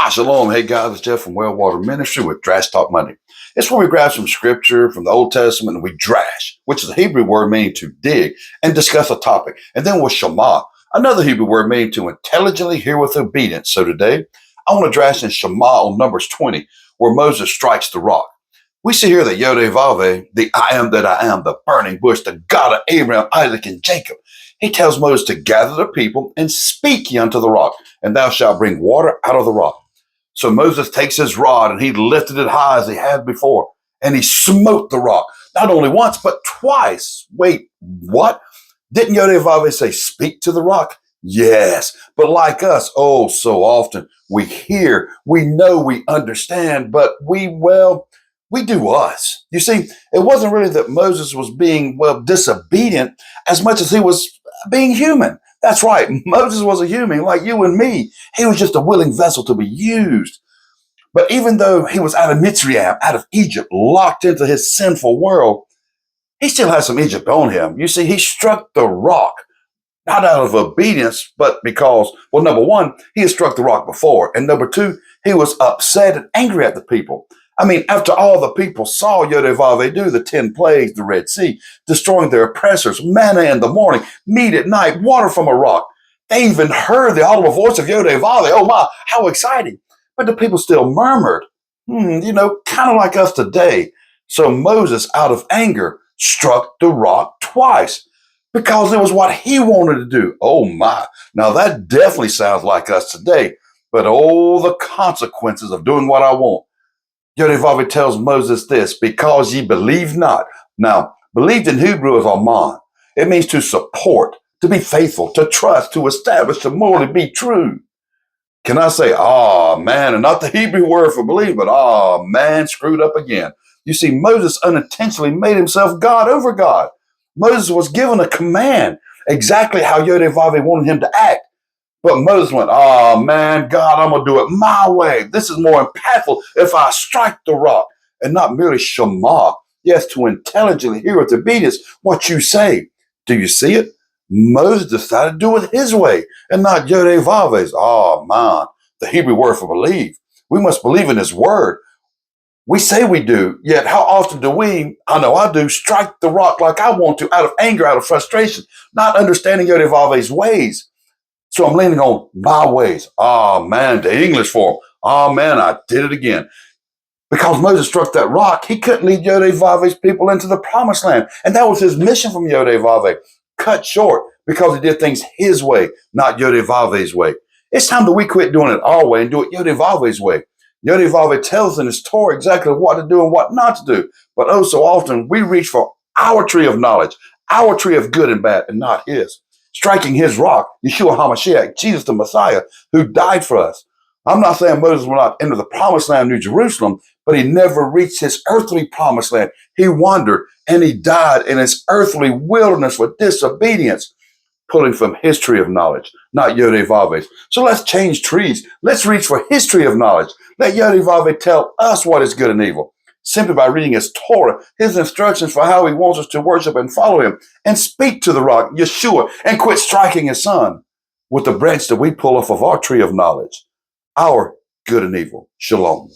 Shalom. Hey guys, it's Jeff from Well Water Ministry with Drash Talk Monday. It's where we grab some scripture from the Old Testament and we drash, which is a Hebrew word meaning to dig, and discuss a topic. And then we'll shema, another Hebrew word meaning to intelligently hear with obedience. So today, I want to drash in Shema on Numbers 20, where Moses strikes the rock. We see here that Yod-Heh-Vav-Heh, the I am that I am, the burning bush, the God of Abraham, Isaac, and Jacob. He tells Moses to gather the people and speak ye unto the rock, and thou shalt bring water out of the rock. So Moses takes his rod and he lifted it high as he had before, and he smote the rock, not only once, but twice. Wait, what? Didn't Yod-Heh-Vav-Heh say, speak to the rock? Yes, but like us, oh, so often we hear, we know, we understand, but we do us. You see, it wasn't really that Moses was being, disobedient as much as he was being human. That's right. Moses was a human like you and me. He was just a willing vessel to be used. But even though he was out of Mitzrayim, out of Egypt, locked into his sinful world, he still had some Egypt on him. You see, he struck the rock, not out of obedience, but because, well, number one, he had struck the rock before. And number two, he was upset and angry at the people. I mean, after all the people saw Yod-Heh-Vav-Heh do the 10 plagues, the Red Sea, destroying their oppressors, manna in the morning, meat at night, water from a rock. They even heard the audible voice of Yod-Heh-Vav-Heh. Oh my, how exciting. But the people still murmured, kind of like us today. So Moses, out of anger, struck the rock twice because it was what he wanted to do. Oh my, now that definitely sounds like us today. But oh, the consequences of doing what I want. Yod-Heh-Vav-Heh tells Moses this, because ye believe not. Now, believed in Hebrew is aman. It means to support, to be faithful, to trust, to establish, to morally be true. Can I say, man, and not the Hebrew word for believe, but man, screwed up again. You see, Moses unintentionally made himself God over God. Moses was given a command, exactly how Yod-Heh-Vav-Heh wanted him to act. But Moses went, man, God, I'm going to do it my way. This is more impactful if I strike the rock and not merely shema. Yes, to intelligently hear with obedience what you say. Do you see it? Moses decided to do it his way and not Yod-Heh-Vav-Heh's. Man, the Hebrew word for believe. We must believe in his word. We say we do, yet how often do we, I know I do, strike the rock like I want to out of anger, out of frustration, not understanding Yod-Heh-Vav-Heh's ways. So I'm leaning on my ways. Man, the English form. Man, I did it again. Because Moses struck that rock, he couldn't lead Yod-Heh-Vav-Heh's people into the promised land. And that was his mission from Yod-Heh-Vav-Heh. Cut short because he did things his way, not Yod-Heh-Vav-Heh's way. It's time that we quit doing it our way and do it Yod-Heh-Vav-Heh's way. Yod-Heh-Vav-Heh tells in his Torah exactly what to do and what not to do. But oh, so often we reach for our tree of knowledge, our tree of good and bad, and not his. Striking his rock, Yeshua HaMashiach, Jesus the Messiah, who died for us. I'm not saying Moses will not enter the promised land, New Jerusalem, but he never reached his earthly promised land. He wandered and he died in his earthly wilderness with disobedience, pulling from his tree of knowledge, not Yod-Heh-Vav-Heh's. So let's change trees. Let's reach for his tree of knowledge. Let Yod-Heh-Vav-Heh tell us what is good and evil. Simply by reading his Torah, his instructions for how he wants us to worship and follow him, and speak to the rock, Yeshua, and quit striking his son with the branch that we pull off of our tree of knowledge, our good and evil. Shalom.